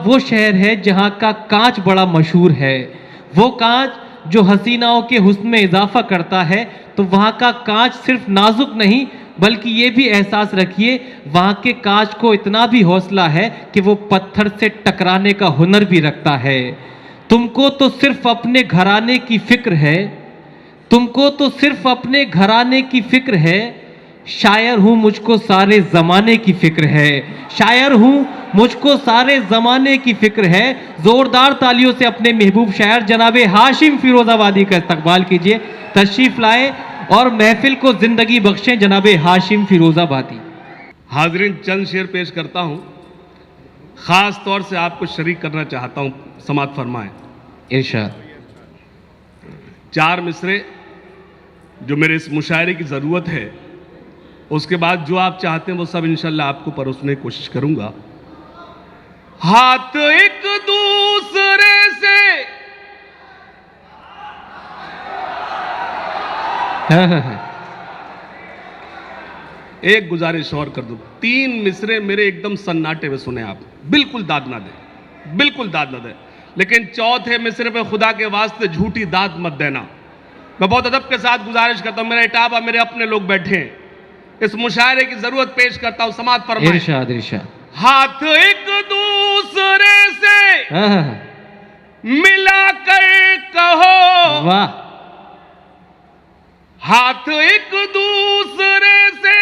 वो शहर है जहाँ का कांच बड़ा मशहूर है। वो कांच जो हसीनाओं के हुस्न में इजाफा करता है। तो वहाँ का कांच सिर्फ नाजुक नहीं बल्कि ये भी एहसास रखिए वहाँ के कांच को इतना भी हौसला है कि वो पत्थर से टकराने का हुनर भी रखता है। तुमको तो सिर्फ अपने घराने की फिक्र है, तुमको तो सिर्फ अपने घराने की फिक्र है। शायर हूँ मुझको सारे ज़माने की फिक्र है, शायर हूँ मुझको सारे ज़माने की फिक्र है। ज़ोरदार तालियों से अपने महबूब शायर जनाबे हाशिम फिरोज़ाबादी का इस्तकबाल कीजिए। तशरीफ़ लाएं और महफिल को ज़िंदगी बख्शें जनाबे हाशिम फिरोज़ाबादी। हाज़रीन, चंद शेर पेश करता हूँ, ख़ास तौर से आपको शरीक करना चाहता हूँ, समात फरमाएं। इरशाद। 4 मिसरे जो मेरे इस मुशायरे की ज़रूरत है, उसके बाद जो आप चाहते हैं वो सब इंशाल्लाह आपको परोसने की कोशिश करूंगा। हाथ एक दूसरे से एक गुजारिश और कर दो, 3 मिसरे मेरे एकदम सन्नाटे में सुने आप, बिल्कुल दाद ना दे, बिल्कुल दाद ना दे। लेकिन चौथे मिसरे पे खुदा के वास्ते झूठी दाद मत देना। मैं बहुत अदब के साथ गुजारिश करता हूं, मेरा इटाबा मेरे अपने लोग बैठे हैं, इस मुशायरे की जरूरत पेश करता हूं, समात फरमाएं। इरशाद इरशाद। हाथ एक दूसरे से मिलाकर कहो, वाह। हाथ एक दूसरे से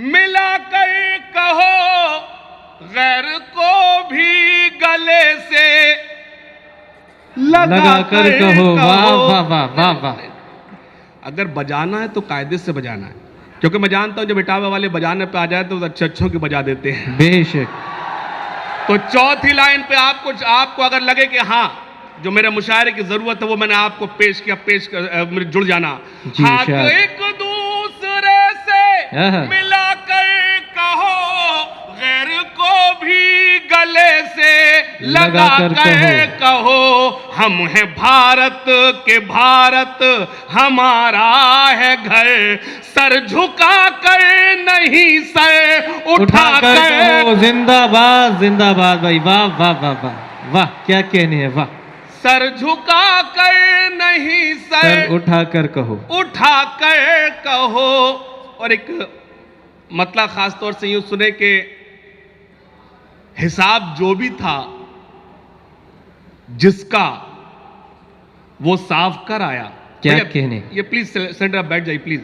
मिलाकर कहो, गैर को भी गले से लगा कर कहो। वाह वाह वाह वाह वाह। अगर बजाना है तो कायदे से बजाना है, क्योंकि मैं जानता हूं जब इटावा वाले बजाने पे आ जाए तो अच्छे अच्छों की बजा देते हैं। बेशक। तो चौथी लाइन पे आपको अगर लगे कि हाँ जो मेरे मुशायरे की जरूरत है वो मैंने आपको पेश किया, मेरे जुड़ जाना। हाथ एक दूसरे से मिलाकर कहो, गैर को भी गले से लगा कर कहो। हम हैं भारत के भारत हमारा है घर, सर झुका कर नहीं सर उठा कर। जिंदाबाद जिंदाबाद भाई, वाह वाह वाह वाह वाह, क्या कहने हैं, वाह। सर झुका कर नहीं सर उठा कर कहो, उठा कर कहो। और एक मतलब खास तौर से यूं सुने कि हिसाब जो भी था जिसका वो साफ कर आया। क्या कहने, ये प्लीज सेंटर बैठ जाइए प्लीज।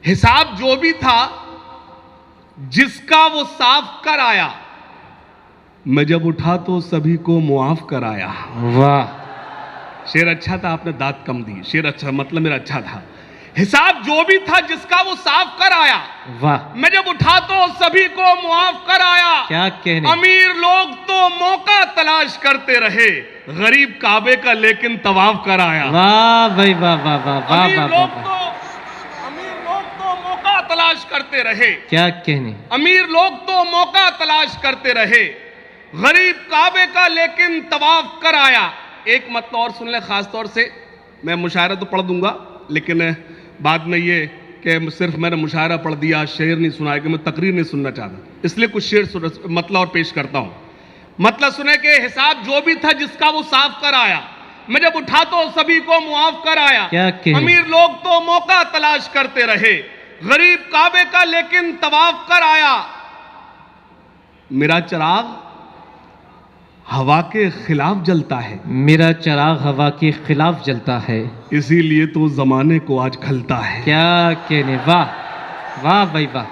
हिसाब जो भी था जिसका वो साफ कर आया, मैं जब उठा तो सभी को मुआफ कराया। वाह। शेर अच्छा था, आपने दांत कम दी। शेर अच्छा मतलब मेरा अच्छा था। हिसाब जो भी था जिसका वो साफ कर आया, वाह। मैं जब उठा तो सभी को मुआफ कराया। क्या कहने। अमीर लोग तो मौका तलाश करते रहे, गरीब काबे का लेकिन तवाफ कराया। वाह भाई वाह वाह वाह वाह। अमीर लोग तो मौका तलाश करते रहे। क्या कहने। अमीर लोग तो मौका तलाश करते रहे, गरीब काबे का लेकिन तवाफ कराया। एक मतलब और सुन ले खास तौर से, मैं मुशायरा तो पढ़ दूंगा लेकिन बाद में ये कि सिर्फ मैंने मुशायरा पढ़ दिया, शेर नहीं सुनाया, कि मैं तकरीर नहीं सुनना चाहता, इसलिए कुछ शेर मतलब और पेश करता हूं। मतलब सुने कि हिसाब जो भी था जिसका वो साफ कर आया, मैं जब उठा तो सभी को मुआफ कर आया। अमीर लोग तो मौका तलाश करते रहे, गरीब काबे का लेकिन तवाफ कर आया। मेरा चिराग हवा के खिलाफ जलता है, मेरा चिराग हवा के खिलाफ जलता है, इसीलिए तो जमाने को आज खलता है। क्या कहने, वाह वाह भाई वाह।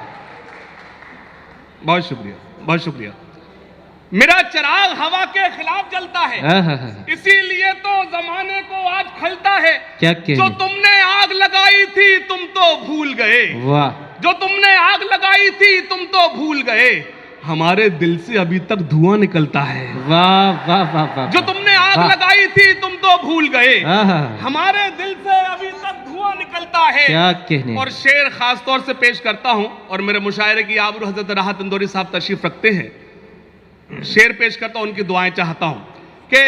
बहुत शुक्रिया, बहुत शुक्रिया। मेरा चिराग हवा के खिलाफ जलता है, इसीलिए तो जमाने को आज खलता है। क्या कहने। जो तुमने आग लगाई थी तुम तो भूल गए, वाह। जो तुमने आग लगाई थी तुम तो भूल गए, हमारे दिल से अभी तक धुआं निकलता है। वाह वाह वाह वाह। जो तुमने आग लगाई थी तुम तो भूल गए, हमारे दिल से अभी तक धुआं निकलता है। क्या कहने। और शेर खास तौर से पेश करता हूं, और मेरे मुशायरे की आबरू हजरत राहत इंदौरी साहब तशरीफ रखते हैं। शेर पेश करता हूं, उनकी दुआएं चाहता हूं कि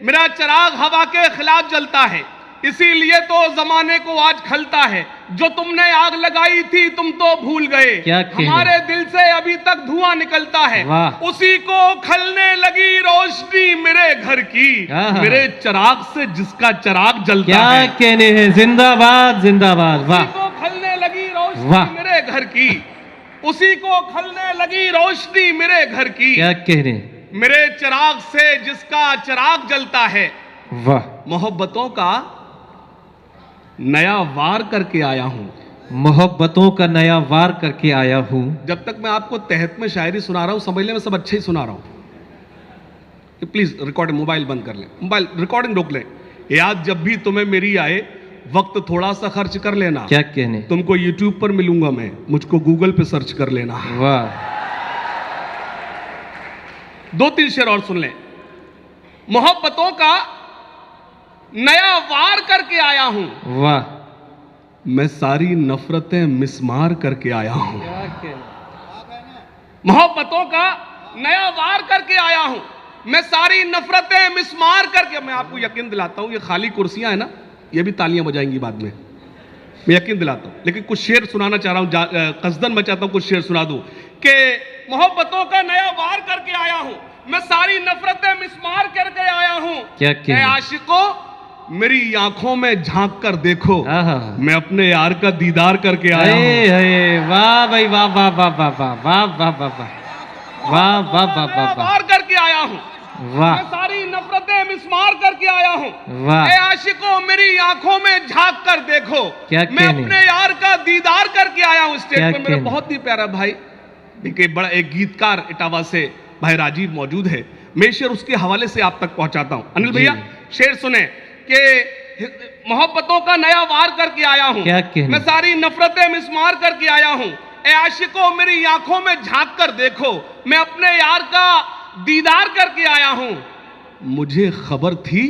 मेरा चिराग हवा के खिलाफ जलता है, इसीलिए तो जमाने को आज खलता है। जो तुमने आग लगाई थी तुम तो भूल गए, क्या कहने? हमारे दिल से अभी तक धुआं निकलता है। वाह। उसी को खलने लगी रोशनी मेरे घर की, आहा। मेरे चिराग से जिसका चिराग जलता क्या है। कहने हैं, जिंदाबाद जिंदाबाद, उसी वाह को खलने लगी रोशनी वाह। मेरे घर की, उसी को खलने लगी रोशनी मेरे घर की, क्या कहने हैं, मेरे चिराग से जिसका चिराग जलता है। वाह। मोहब्बतों का नया वार करके आया हूं। मोहब्बतों का नया वार करके आया हूं। जब तक मैं आपको तहत में शायरी सुना रहा हूं समझ लें मैं सब अच्छे ही सुना रहा हूं। प्लीज रिकॉर्डिंग मोबाइल बंद कर लें, मोबाइल रिकॉर्डिंग रोक लें। याद जब भी तुम्हें मेरी आए वक्त थोड़ा सा खर्च कर लेना। क्या कहने, तुमको यूट्यूब पर मिलूंगा मैं, मुझको गूगल पे सर्च कर लेना। वाह। 2-3 शेर और सुन लें। मोहब्बतों का नया वार करके आया हूं, वाह। मैं सारी नफरतें मिसमार करके आया हूं। क्या कहने, मोहब्बतों का नया वार करके आया हूं, मैं सारी नफरतें मिसमार करके। मैं आपको यकीन दिलाता हूं ये खाली कुर्सियां है ना, ये भी तालियां बजाएंगी बाद में, मैं यकीन दिलाता हूं। लेकिन कुछ शेर सुनाना चाह रहा हूं, कसदन मैं चाहता हूं कुछ शेर सुना दूं कि मोहब्बतों का नया वार करके आया हूं, मैं सारी नफरतें मिसमार करके आया हूं। क्या ऐ कहने, आशिकों मेरी आंखों में झांक कर देखो, आहा। मैं अपने यार का दीदार करके आया हूं। अरे अरे, वाह भाई, वाह वाह वाह वाह वाह वाह वाह वाह वाह वाह वाह वाह वाह वाह, वार करके आया हूं, वाह मैं सारी नफरतें मिसमार करके आया हूं। वाह। ऐ आशिकों मेरी आंखों में झांक कर देखो, क्या मैं कहने? अपने यार का दीदार करके आया हूं। स्टेज क्या पे मेरा कहने? बहुत ही प्यारा भाई एक बड़ा एक गीतकार इटावा से भाई राजीव मौजूद है, मैं शेर उसके हवाले से आप तक पहुंचाता हूं। अनिल जी। भैया शेर सुने कि मोहब्बतों का नया वार करके आया हूं, क्या कहने? मैं सारी नफरतें मिसमार करके आया हूं। ऐ आशिकों मेरी आंखों में झांक कर देखो, मैं अपने यार का दीदार करके आया हूं। मुझे खबर थी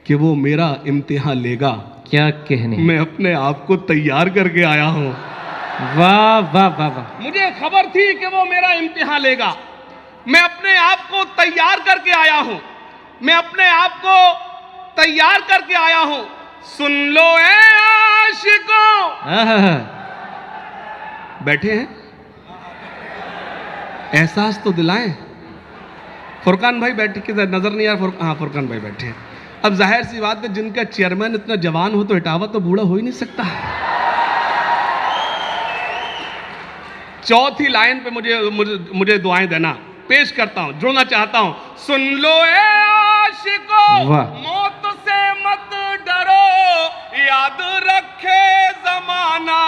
कि वो मेरा इम्तिहान लेगा, क्या कहने, मैं अपने आप को तैयार करके आया हूं। वाह वाह वाह वाह, मुझे खबर थी कि वो मेरा इम्तिहान लेगा, मैं अपने आप को तैयार करके आया हूं, मैं अपने आप को तैयार करके आया हूं। सुन लो ऐ आशिकों, आहा। बैठे हैं एहसास तो दिलाएं। फुरकान भाई बैठे किधर नजर नहीं आ रहा? हाँ फुरकान भाई बैठे हैं। अब जाहिर सी बात है जिनका चेयरमैन इतना जवान हो तो इटावा तो बूढ़ा हो ही नहीं सकता। चौथी लाइन पे मुझे दुआएं देना, पेश करता हूं, जुड़ना चाहता हूं। सुन लो ए आशिकों, वाह। मौत से मत डरो, याद रखे जमाना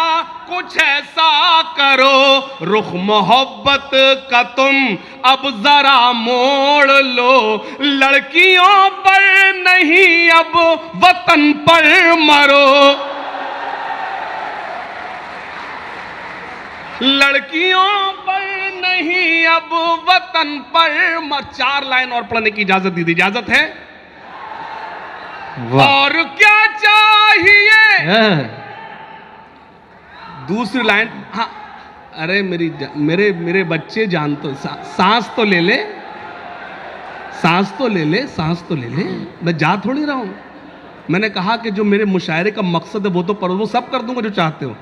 कुछ ऐसा करो, रुख मोहब्बत का तुम अब जरा मोड़ लो, लड़कियों पर नहीं अब वतन पर मरो, लड़कियों पर नहीं अब वतन पर मर। 4 लाइन और पढ़ने की इजाजत दी, इजाजत है? वाह। और क्या चाहिए? आहा। दूसरी लाइन, हाँ अरे मेरे बच्चे जान तो सांस तो ले ले, सांस तो ले ले, सांस तो ले ले, मैं जा थोड़ी रहा हूं। मैंने कहा कि जो मेरे मुशायरे का मकसद है वो तो पर वो सब कर दूंगा जो चाहते हो।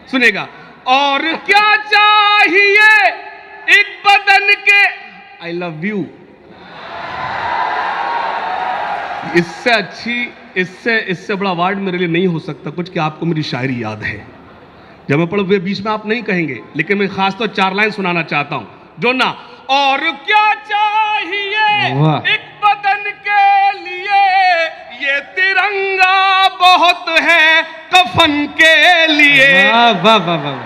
सुनेगा, और क्या चाहिए एक बदन के, आई लव यू, इससे अच्छी इससे बड़ा अवार्ड मेरे लिए नहीं हो सकता कुछ कि आपको मेरी शायरी याद है। जब मैं पढ़ूं बीच में आप नहीं कहेंगे, लेकिन मैं खास तौर 4 लाइन सुनाना चाहता हूं जो ना, और क्या चाहिए वाह। एक बदन के लिए, ये तिरंगा बहुत है कफन के लिए। वाह वाह वाह वाह,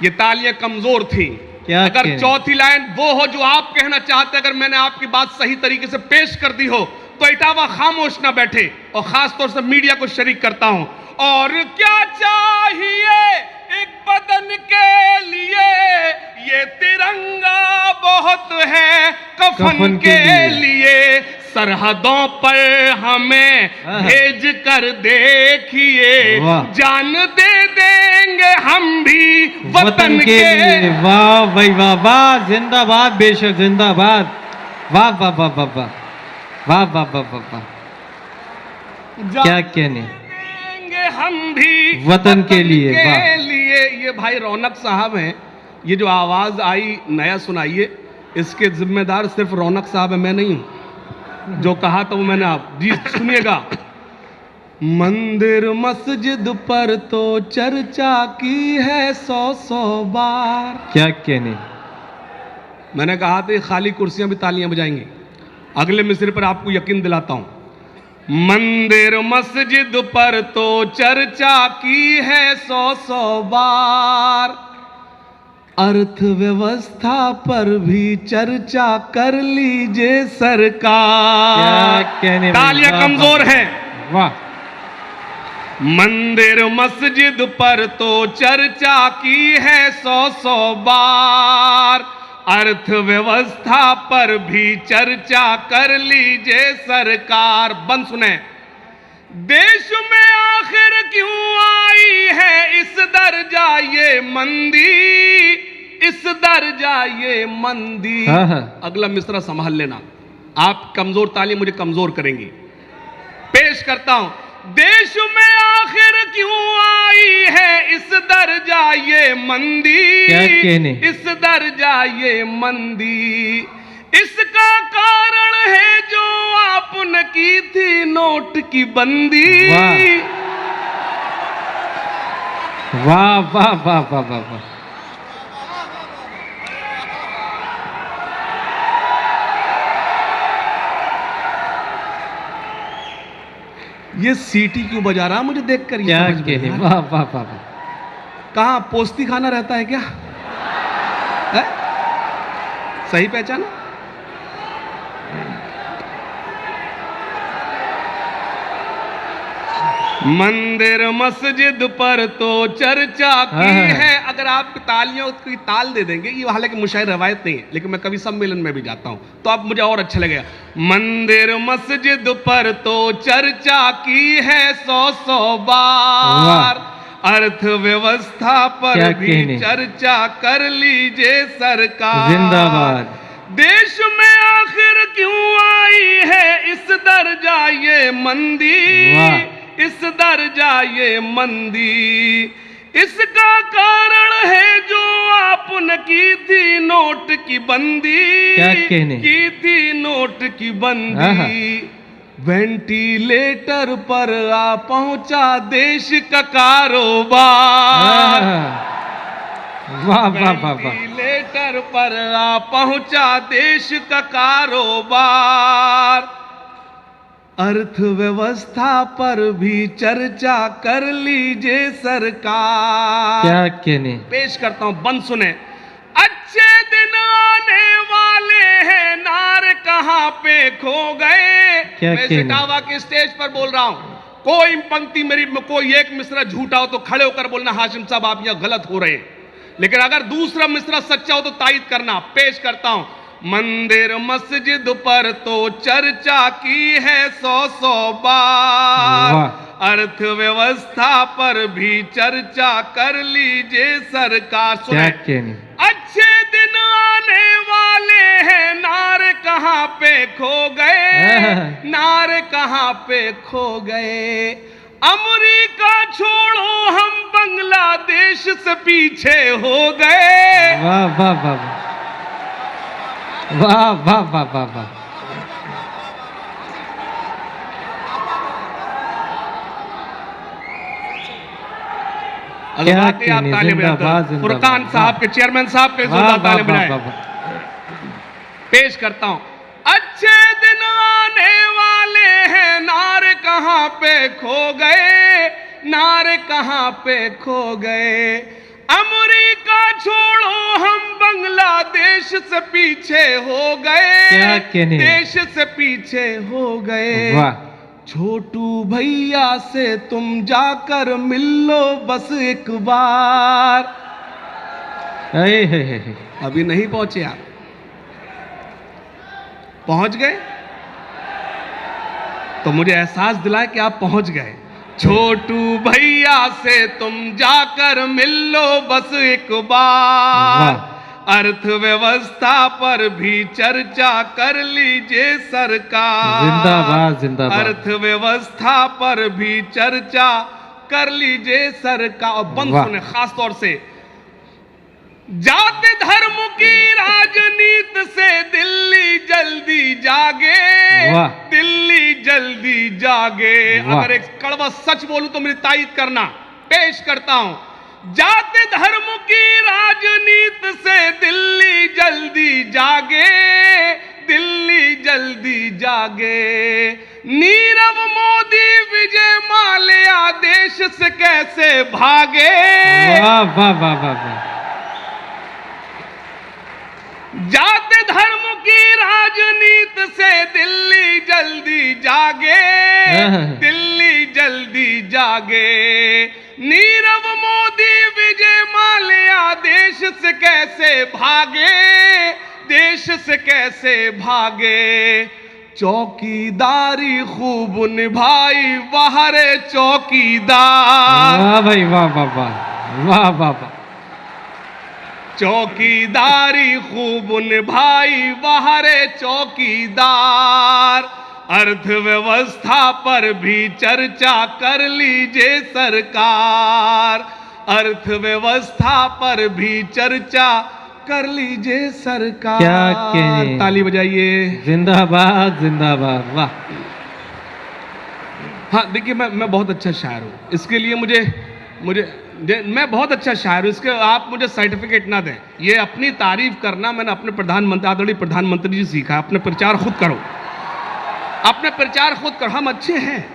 ये तालियां कमजोर थी। क्या अगर कहने? चौथी लाइन वो हो जो आप कहना चाहते, अगर मैंने आपकी बात सही तरीके से पेश कर दी हो तो इटावा खामोश ना बैठे, और खास तौर से मीडिया को शरीक करता हूं। और क्या चाहिए एक बदन के लिए, ये तिरंगा बहुत है कफन के लिए, सरहदों पर हमें भेज कर देखिए, वाह। जान दे देंगे हम भी वतन के लिए। वाह भाई वाह वाह, जिंदाबाद, बेशक जिंदाबाद, वाह वाह वाह वाह वाह वाह वाह वाह वाह वाह। क्या कहने, देंगे हम भी वतन के लिए, वाह। के लिए। ये भाई रौनक साहब हैं, ये जो आवाज आई नया सुनाइए, इसके जिम्मेदार सिर्फ रौनक साहब है, मैं नहीं हूं। जो कहा था वो मैंने, आप जी सुनिएगा। मंदिर मस्जिद पर तो चर्चा की है 100 बार। क्या कहने, मैंने कहा था ये खाली कुर्सियां भी तालियां बजाएंगी। अगले मिसरे पर आपको यकीन दिलाता हूं। मंदिर मस्जिद पर तो चर्चा की है 100 बार, अर्थव्यवस्था पर भी चर्चा कर लीजिए सरकार। क्या कहने, तालियां वाह, कमजोर वाह, हैं। वाह। मंदिर मस्जिद पर तो चर्चा की है 100 बार, अर्थव्यवस्था पर भी चर्चा कर लीजिए सरकार। बंद सुने। देश में आखिर क्यों आई है इस दर्जा ये मंदी, इस दर्जा ये मंदी। अगला मिसरा संभाल लेना, आप कमजोर ताली मुझे कमजोर करेंगी। पेश करता हूं। देश में आखिर क्यों आई है इस दर्जा ये मंदी, क्या कहने, इस दर्जा ये मंदी। इसका कारण है जो आपने की थी नोट की बंदी। वाह वाह वाह वाह वाह वाह। ये सीटी क्यों बजा रहा मुझे देखकर? क्या कहे, वाह वाह वाह। कहाँ पोस्ती खाना रहता है क्या है? सही पहचाना? मंदिर मस्जिद पर तो चर्चा की है। अगर आप तालियों की ताल दे देंगे, ये हालांकि मुशायरा रवायत नहीं है, लेकिन मैं कभी सम्मेलन में भी जाता हूं तो अब मुझे और अच्छा लगेगा। मंदिर मस्जिद पर तो चर्चा की है 100 बार, अर्थव्यवस्था पर भी चर्चा कर लीजिए सरकार। जिंदाबाद। देश में आखिर क्यों आई है इस दर्जा ये मंदी, इस दर्जा ये मंदी। इसका कारण है जो आपने की थी नोट की बंदी, क्या कहने, की थी नोट की बंदी। वेंटिलेटर पर आ पहुंचा देश का कारोबार। वाह वाह वाह। वेंटिलेटर पर आ पहुंचा देश का कारोबार, अर्थव्यवस्था पर भी चर्चा कर लीजिए सरकार। क्या कहने। पेश करता हूं, बंद सुने। अच्छे दिन आने वाले हैं, नार कहां पे खो गए। मैं सिटावा के स्टेज पर बोल रहा हूं, कोई पंक्ति मेरी कोई एक मिसरा झूठा हो तो खड़े होकर बोलना हाशिम साहब आप यहां गलत हो रहे हैं, लेकिन अगर दूसरा मिसरा सच्चा हो तो तायीद करना। पेश करता हूं। मंदिर मस्जिद पर तो चर्चा की है 100 बार, अर्थव्यवस्था पर भी चर्चा कर लीजिए सरकार। सुने। अच्छे दिन आने वाले हैं, नारे कहां पे खो गए, नारे कहां पे खो गए। अमेरिका छोड़ो हम बांग्लादेश से पीछे हो गए। वाह वाह वाह वाह वाह वाह वाह वाह। फुरकान साहब के चेयरमैन साहब के ताले बजाएं। पेश करता हूं। अच्छे दिन आने वाले हैं, नारे कहां पे खो गए, नारे कहां पे खो गए। अमेरिका छोड़ो हम बांग्लादेश से पीछे हो गए, देश से पीछे हो गए। छोटू भैया से तुम जाकर मिल लो बस एक बार। अभी नहीं पहुंचे आप, पहुंच गए तो मुझे एहसास दिलाए कि आप पहुंच गए। छोटू भैया से तुम जाकर मिल लो बस एक बार, अर्थव्यवस्था पर भी चर्चा कर लीजिए सरकार। जिंदाबाद जिंदाबाद। अर्थव्यवस्था पर भी चर्चा कर लीजिए सरकार। और बंद वाह। सुने खास तौर से, जाति धर्म की राजनीति से दिल्ली जल्दी जागे। वाह। दिल्ली जल्दी जागे। वाह। अगर एक कड़वा सच बोलूं तो मेरी तायीद करना। पेश करता हूं, जाति धर्म की राजनीति से दिल्ली जल्दी जागे। दिल्ली जल्दी जागे। नीरव मोदी विजय माल्या देश से कैसे भागे। वाह वाह वाह वाह वाह। जाति धर्म की राजनीति से दिल्ली जल्दी जागे। दिल्ली जल्दी जागे। नीरव मोदी विजय माल्या देश से कैसे भागे। देश से कैसे भागे। चौकीदारी खूब निभाई बाहरे चौकीदार। वाह भाई वाह वाह वाह वाह वाह वाह। चौकीदारी खूब निभाई बाहरे चौकीदार। अर्थव्यवस्था पर भी चर्चा कर लीजिए सरकार। अर्थव्यवस्था पर भी चर्चा कर लीजिए सरकार। क्या कहने। ताली बजाइए। जिंदाबाद जिंदाबाद। वाह। हाँ देखिए, मैं बहुत अच्छा शायर हूँ। इसके लिए मैं बहुत अच्छा शायर हूँ। इसके आप मुझे सर्टिफिकेट ना दें। ये अपनी तारीफ करना मैंने अपने प्रधानमंत्री, आदरणीय प्रधानमंत्री जी सीखा है। अपने प्रचार खुद करो। अपने प्रचार खुद करो। हम अच्छे हैं।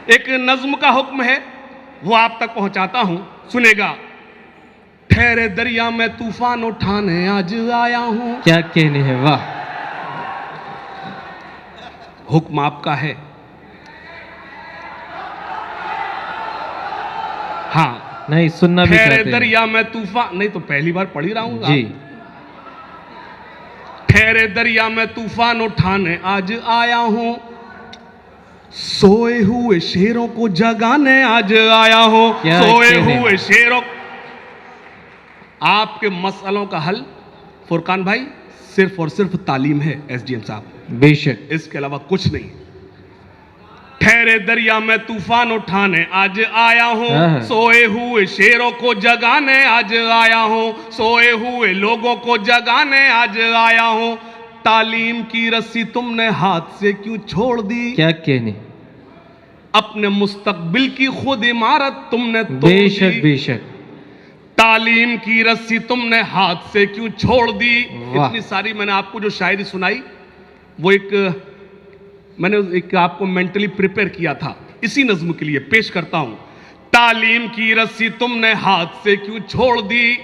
एक नज्म का हुक्म है, वो आप तक पहुंचाता हूं, सुनेगा। ठहरे दरिया में तूफान उठाने आज आया हूं। क्या कहने है। वाह। हुक्म आपका है। हाँ, नहीं सुनना भी ठहरे चाहते हैं। दरिया में तूफान, नहीं तो पहली बार पढ़ ही रहा हूं जी। ठहरे दरिया में तूफान उठाने आज आया हूं। सोए हुए शेरों को जगाने आज आया हूं। क्या सोए कहने। हुए शेरों। आपके मसलों का हल फुरकान भाई सिर्फ और सिर्फ तालीम है एसडीएम साहब, बेशक। इसके अलावा कुछ नहीं। ठहरे दरिया में तूफान उठाने आज आया हूँ। सोए हुए शेरों को जगाने आज आया हूँ। सोए हुए लोगों को जगाने आज आया हूँ। तालीम की रस्सी तुमने हाथ से क्यों छोड़ दी। क्या कहने। अपने मुस्तकबिल की खुद इमारत तुमने तोड़ बेशक दी। बेशक। तालीम की रस्सी तुमने हाथ से क्यों छोड़ दी। वाह। इतनी सारी मैंने आपको जो शायरी सुनाई, वो मैंने एक आपको मेंटली प्रिपेयर किया था इसी नज्म के लिए। पेश करता हूं। तालीम की रस्सी तुमने हाथ से क्यों छोड़ दी।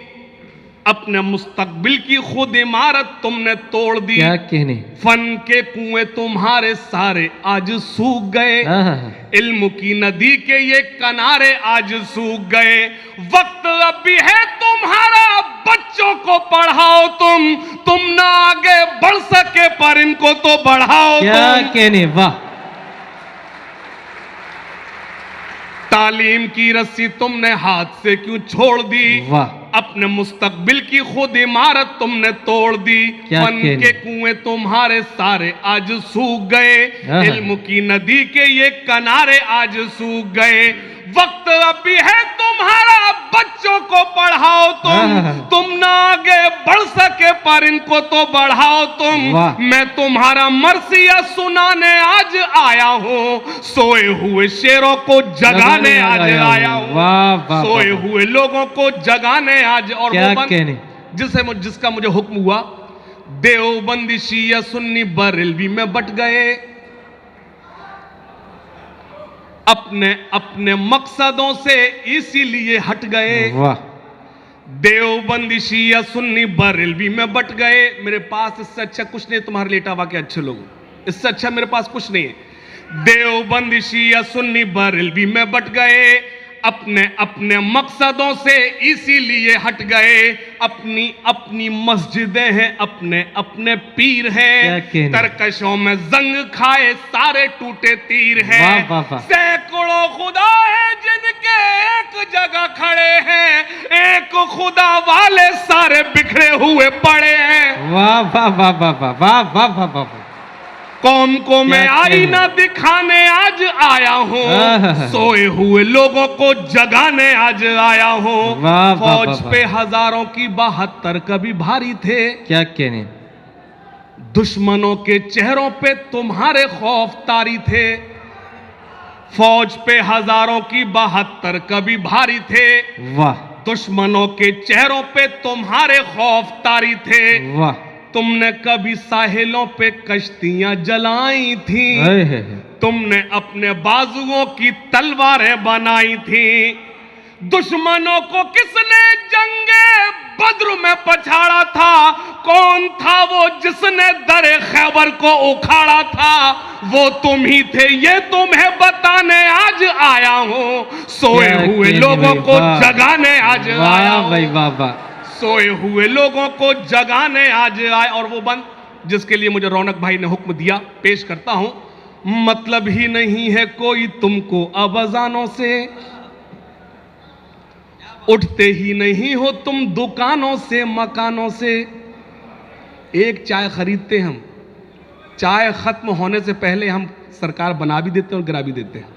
अपने मुस्तकबिल की खुद इमारत तुमने तोड़ दी। क्या कहने। फन के कुएं तुम्हारे सारे आज सूख गए। इल्म की नदी के ये किनारे आज सूख गए। वक्त अब भी है तुम्हारा, बच्चों को पढ़ाओ तुम ना आगे बढ़ सके पर इनको तो बढ़ाओ। क्या कहने। वाह। तालीम की रस्सी तुमने हाथ से क्यों छोड़ दी। वाह। अपने मुस्तकबिल की खुद इमारत तुमने तोड़ दी। फन के कुएं तुम्हारे सारे आज सूख गए। इल्म की नदी के ये किनारे आज सूख गए। वक्त अब भी है तुम्हारा, बच्चों को पढ़ाओ तुम ना आगे बढ़ सके पर इनको तो बढ़ाओ तुम। मैं तुम्हारा मरसिया सुनाने आज आया हूँ। सोए हुए शेरों को जगाने आज आया हूँ। सोए हुए लोगों को जगाने आज। और क्या वो कहने। जिसका मुझे हुक्म हुआ, देवबंदी शिया सुन्नी बरेलवी में बट गए। अपने अपने मकसदों से इसीलिए हट गए। वाह। देवबंदी शिया सुन्नी बरेलवी में बट गए। मेरे पास इससे अच्छा कुछ नहीं। तुम्हारे लिए इटावा के अच्छे लोग, इससे अच्छा मेरे पास कुछ नहीं है। देवबंदी शिया सुन्नी बरेलवी में बट गए। अपने अपने मकसदों से इसीलिए हट गए। अपनी अपनी मस्जिदें हैं, अपने अपने पीर क्या हैं। कहने? तरकशों में जंग खाए सारे टूटे तीर हैं। वाह, वाह, वाह। सैकड़ों खुदा है जिनके एक जगह खड़े हैं, एक खुदा वाले सारे बिखरे हुए पड़े हैं। वाह वाह वाह वाह वाह वाह वाह वाह वाह। कौम को मैं क्या आईना दिखाने आज आया हूँ, आहा। सोए हुए लोगों को जगाने आज आया हूँ। वाह, वाह, फौज वाह, वाह। पे हजारों की 72 कभी भारी थे। क्या कहने? दुश्मनों के चेहरों पे तुम्हारे खौफ तारी थे। फौज पे हजारों की 72 कभी भारी थे। वाह दुश्मनों के चेहरों पे तुम्हारे खौफ तारी थे। वाह। तुमने कभी साहिलों पे कश्तियां जलाई थी। है, है। तुमने अपने बाजुओं की तलवारें बनाई थी। दुश्मनों को किसने जंगे बद्र में पछाड़ा था? कौन था वो जिसने दरे खैबर को उखाड़ा था? वो तुम ही थे, ये तुम्हें बताने आज आया हूं। सोए क्या हुए कहने लोगों भाई, को वाह। जगाने आज आया वाह हूं। भाई वाह वाह। सोए हुए लोगों को जगाने आज आए। और वो बंद जिसके लिए मुझे रौनक भाई ने हुक्म दिया, पेश करता हूं। मतलब ही नहीं है कोई तुमको अब अजानों से, उठते ही नहीं हो तुम दुकानों से मकानों से। एक चाय खरीदते हम, चाय खत्म होने से पहले हम सरकार बना भी देते हैं और गिरा भी देते हैं।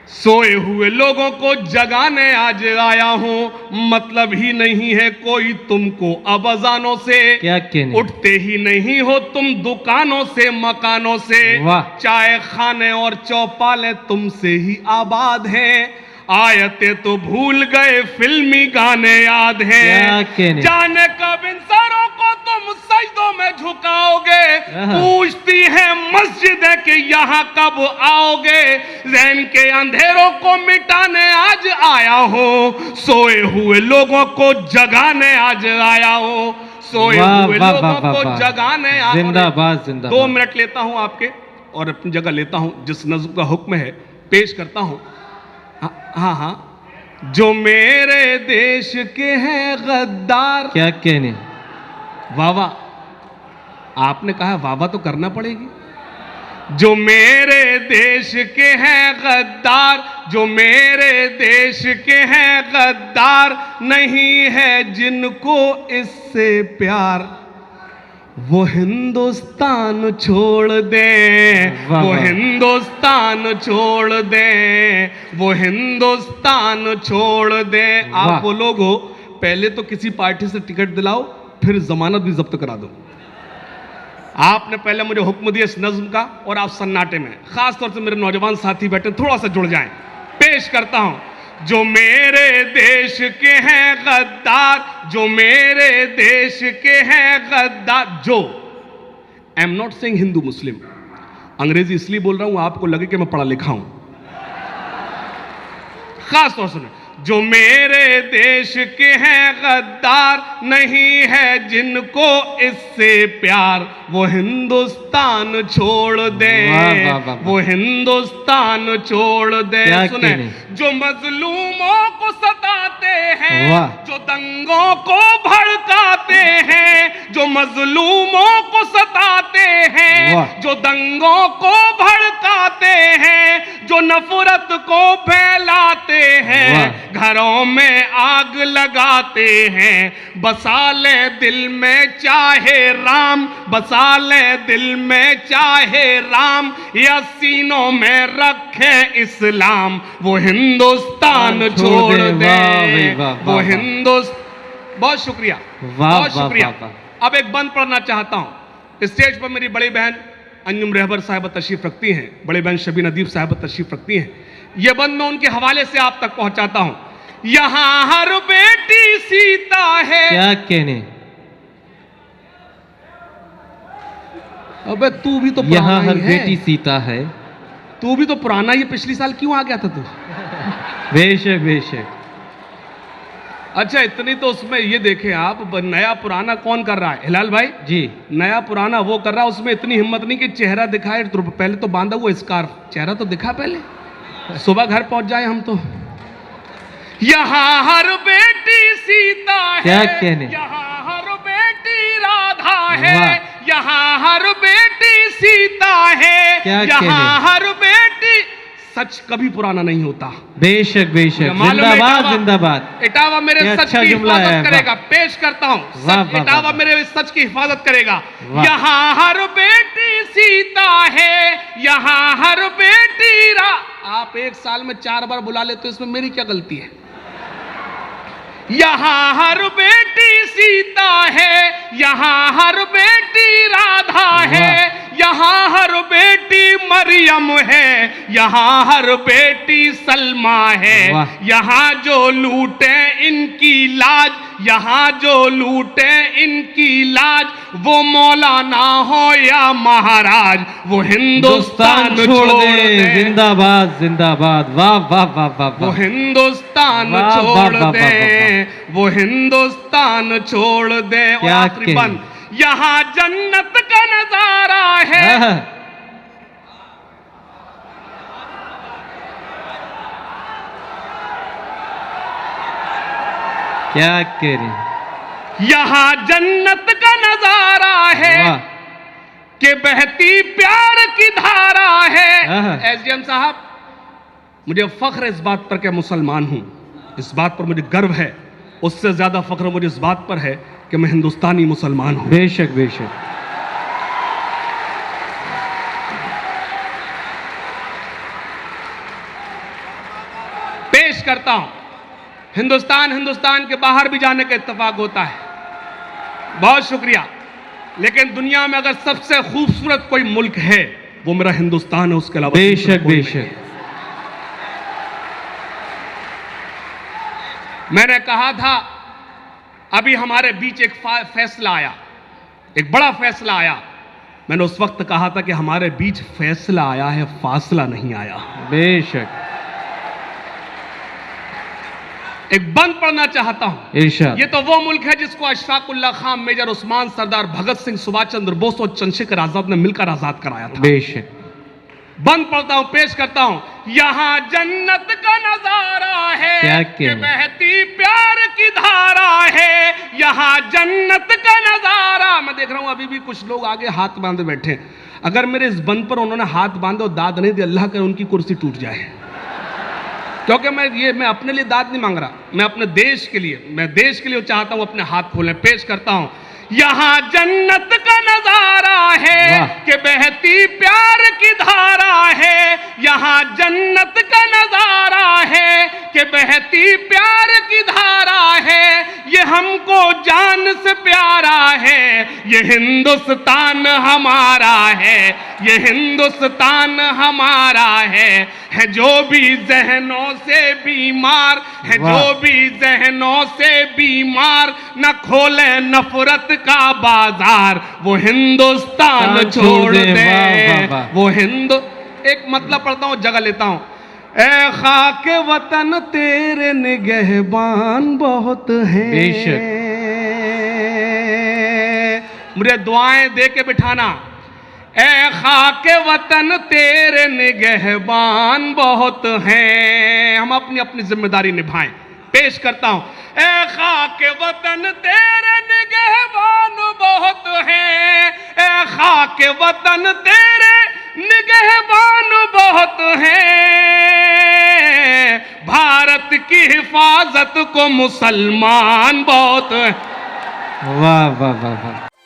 सोए हुए लोगों को जगाने आज आया हूं। मतलब ही नहीं है कोई तुमको अब अजानों से, क्या कहने? उठते ही नहीं हो तुम दुकानों से मकानों से। वाह। चाय खाने और चौपाले तुमसे ही आबाद हैं। आयते तो भूल गए, फिल्मी गाने याद क्या हैं। कहने? जाने कब इन सरों को तुम सजदों में झुकाओगे। आहा। पूछती है मस्जिदें कि यहाँ कब आओगे। जहन के अंधेरों को मिटाने आज आया हूँ। सोए हुए लोगों को जगाने आज आया हूँ। सोए वाह, हुए वाह, लोगों वाह, वाह, को वाह। जगाने आज। जिंदाबाद, जिंदाबाद। 2 मिनट लेता हूँ आपके और अपनी जगह लेता हूँ। जिस नज़्म का हुक्म है पेश करता हूँ। हाँ हाँ। जो मेरे देश के हैं गद्दार। क्या कहने? वाह वाह। आपने कहा वाह वाह तो करना पड़ेगी। जो मेरे देश के हैं गद्दार, जो मेरे देश के हैं गद्दार, नहीं है जिनको इससे प्यार, वो हिंदुस्तान छोड़ दे। वाह, वो वाह। हिंदुस्तान छोड़ दे। वो हिंदुस्तान छोड़ दे। वाह। आप वो लोग हो, पहले तो किसी पार्टी से टिकट दिलाओ, फिर जमानत भी जब्त करा दो। आपने पहले मुझे हुक्म दिया इस नज्म का, और आप सन्नाटे में, खासतौर से मेरे नौजवान साथी बैठे, थोड़ा सा जुड़ जाएं। पेश करता हूं। जो मेरे देश के हैं गद्दार, जो मेरे देश के हैं गद्दार, जो I am not saying Hindu Muslim, अंग्रेजी इसलिए बोल रहा हूं आपको लगे कि मैं पढ़ा लिखा हूं। खास तौर से जो मेरे देश के हैं गद्दार, नहीं है जिनको इससे प्यार, वो हिंदुस्तान छोड़ दे। वाह, वाह, वाह, वाह। वो हिंदुस्तान छोड़ दे। क्या सुने, कहने? जो मजलूमों को सताते हैं, वाह। जो दंगों को भड़काते हैं, जो मजलूमों को सताते हैं, वाह। जो दंगों को भड़काते हैं, जो नफरत को फैलाते हैं, वाह। घरों में आग लगाते हैं, बसा ले दिल में चाहे राम, बसा ले दिल में चाहे राम, या सीनों में रखे इस्लाम, वो हिंदुस्तान छोड़ दे। वाह भाई, वाह, वो वाह, हिंदुस्तान। बहुत शुक्रिया, वाह, बहुत वाह, शुक्रिया। वाह, वाह। अब एक बंद पढ़ना चाहता हूं। स्टेज पर मेरी बड़ी बहन अंजुम रहबर साहिबा तशरीफ रखती हैं, बड़ी बहन शबीना अदीब साहिबा तशरीफ रखती हैं। यह बंद मैं उनके हवाले से आप तक पहुंचाता हूं। यहां हर बेटी सीता है। क्या कहने? अबे तू भी तो यहाँ पुराना हर ही है। बेटी सीता है। तू भी तो पुराना ही है, पिछली साल क्यों आ गया था तू? बेशक बेशक। अच्छा, इतनी तो उसमें ये देखे आप, नया पुराना कौन कर रहा है? हिलाल भाई जी। नया पुराना वो कर रहा है, उसमें इतनी हिम्मत नहीं कि चेहरा दिखाए। तो पहले तो बांधा हुआ स्कार्फ, चेहरा तो दिखा पहले। सुबह घर पहुंच जाए हम तो। यहाँ हर बेटी सीता है, क्या कहने। यहाँ हर बेटी राधा है, वाह। यहाँ हर बेटी सीता है, क्या यहाँ कहने। हर बेटी। सच कभी पुराना नहीं होता। बेशक बेशक, मालूम है जिंदाबाद जिंदाबाद। इटावा मेरे क्या सच अच्छा की जुमला है, हिफाजत वाह। करेगा। पेश करता हूँ, वाह, सच वाह, इटावा वाह। मेरे सच की हिफाजत करेगा। वाह। यहाँ हर बेटी सीता है, यहाँ हर बेटी आप एक साल में 4 बार बुला लेते हो, इसमें मेरी क्या गलती है। यहाँ हर बेटी सीता है, यहाँ हर बेटी राधा है, यहाँ हर बेटी मरियम है, यहाँ हर बेटी सलमा है। वाह। यहाँ जो लूटे इनकी लाज, यहाँ जो लूटे इनकी लाज, वो मौलाना हो या महाराज, वो हिंदुस्तान छोड़ दे। जिंदाबाद जिंदाबाद, वाह वाह वाह वाह वो वाह। हिंदुस्तान वाह, वाह, छोड़ वाह, वाह, दे, वो हिंदुस्तान छोड़ दे। और क्या आखिरी कहने। बंद, यहाँ जन्नत का नजारा है। आह, क्या कह रही। यहाँ जन्नत का नजारा है वाह। कि बहती प्यार की धारा है। आहा। एसडीएम साहब, मुझे फख्र है इस बात पर कि मुसलमान हूं, इस बात पर मुझे गर्व है। उससे ज्यादा फख्र मुझे इस बात पर है कि मैं हिंदुस्तानी मुसलमान हूं। बेशक बेशक। पेश करता हूं, हिंदुस्तान के बाहर भी जाने का इत्तेफाक होता है। बहुत शुक्रिया। लेकिन दुनिया में अगर सबसे खूबसूरत कोई मुल्क है वो मेरा हिंदुस्तान है, उसके अलावा दूसरा बेशक कोई नहीं बेशक। है। मैंने कहा था अभी हमारे बीच एक फैसला आया, एक बड़ा फैसला आया। मैंने उस वक्त कहा था कि हमारे बीच फैसला आया है, फासला नहीं आया। बेशक। एक बंद पढ़ना चाहता हूं। इरशाद। ये तो वो मुल्क है जिसको अशफाकुल्लाह खान, मेजर उस्मान, सरदार भगत सिंह, सुभाष चंद्र बोस और चंद्रशेखर आजाद ने मिलकर आजाद कराया था। बेशक। बंद पढ़ता हूं, पेश करता हूं। यहाँ जन्नत का नजारा है क्या कि कहने। बहती प्यार की धारा है, यहाँ जन्नत का नजारा। मैं देख रहा हूं अभी भी कुछ लोग आगे हाथ बांधे बैठे हैं। अगर मेरे इस बंद पर उन्होंने हाथ बांधे और दाद नहीं दी, अल्लाह करे उनकी कुर्सी टूट जाए। क्योंकि मैं अपने लिए दाद नहीं मांग रहा, मैं अपने देश के लिए, मैं देश के लिए चाहता हूं अपने हाथ खोलें। पेश करता हूं, यहाँ जन्नत का नजारा है वाह। कि बहती प्यार की धारा है, यहाँ जन्नत का नजारा है कि बहती प्यार की धारा है। ये हमको जान से प्यारा है, ये हिंदुस्तान हमारा है, ये हिंदुस्तान हमारा है जो भी जहनों से बीमार है, वाह। जो भी जहनों से बीमार, न खोले नफरत का बाजार, वो हिंदुस्तान छोड़ दे। वाह, वाह, वाह। वो एक मतलब पढ़ता हूं, जगह लेता हूं। ए खाके वतन तेरे निगहबान बहुत हैं। बेशक। मुझे दुआएं दे के बिठाना। ए खाके वतन तेरे निगहबान बहुत हैं। हम अपनी अपनी जिम्मेदारी निभाएं। पेश करता हूं, ए खाके वतन तेरे निगहबान बहुत हैं, ए खाके वतन तेरे निगहबान बहुत हैं। भारत की हिफाजत को मुसलमान बहुत हैं। वाह वाह वाह वाह।